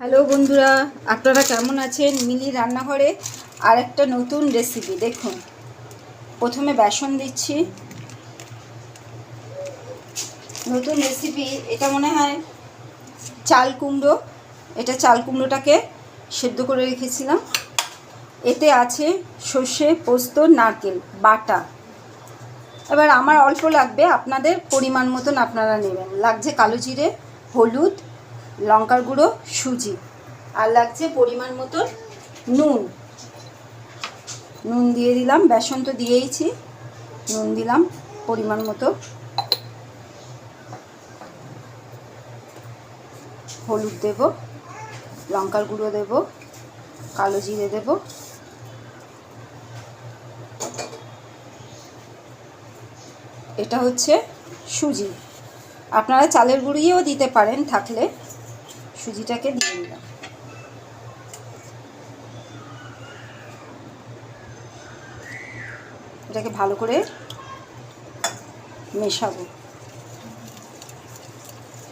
Hello বন্ধুরা, আপনারা কেমন আছেন? মিলি রান্নাঘরে আর একটা নতুন রেসিপি দেখুন। প্রথমে বেসন দিচ্ছি। নতুন রেসিপি, এটা মনে হয় চাল কুমড়ো। এটা চাল কুমড়োটাকে সেদ্ধ করে রেখেছিলাম। এতে আছে সর্ষে, পোস্ত, নারকেল বাটা। এবার আমার অল্প লাগবে, আপনাদের পরিমাণ মতন আপনারা নেবেন। লাগছে কালো জিরে, হলুদ, লঙ্কার গুঁড়ো, সুজি, আর লাগছে পরিমাণ মতন নুন। নুন দিয়ে দিলাম, বেসন তো দিয়েইছি, নুন দিলাম পরিমাণ মতো। হলুদ দেব, লঙ্কার গুঁড়ো দেব, কালো জিরে দেব, এটা হচ্ছে সুজি। আপনারা চালের গুঁড়িও দিতে পারেন থাকলে। সুজিটাকে দিয়ে দিলাম। এটাকে ভালো করে মেশাবো।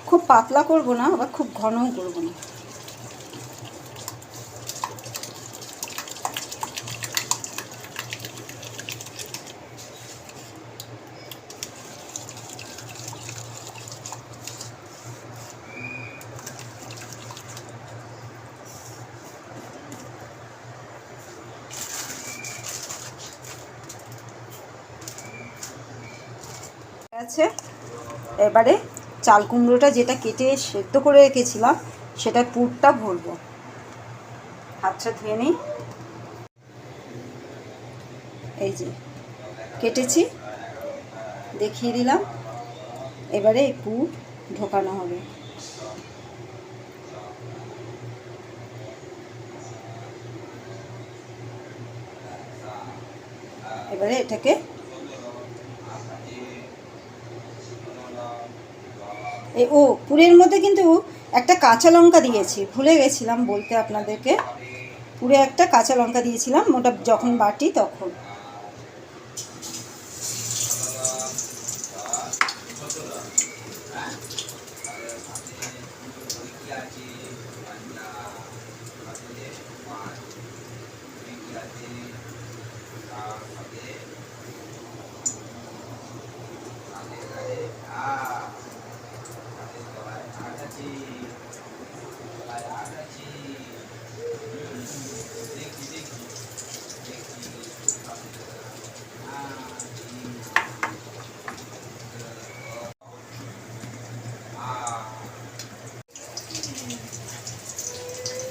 খুব পাতলা করব না, আবার খুব ঘনও করব না। আছে, এবারে চাল কুমড়োটা যেটা কেটে সেদ্ধ করে রেখেছিলাম সেটা পুরটা ভরবো। হাতটা ধুয়ে নিই। এই যে কেটেছি, দেখিয়ে দিলাম। এবারে এই পুর ঢোকানো হবে। এবারে এটাকে পুরের মধ্যে কিন্তু একটা কাঁচা লঙ্কা দিয়েছি, ভুলে গেছিলাম বলতে আপনাদেরকে। পুরে একটা কাঁচা লঙ্কা দিয়েছিলাম, ওটা যখন বাটি তখন।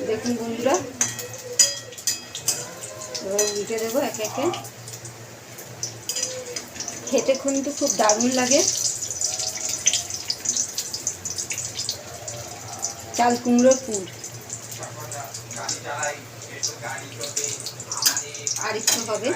দেখুন বন্ধুরা, এবার উল্টে দেবো একে একে। খেতে কিন্তু খুব দারুণ লাগে। চাল কুমড়োর পুর। আর একটু হবে।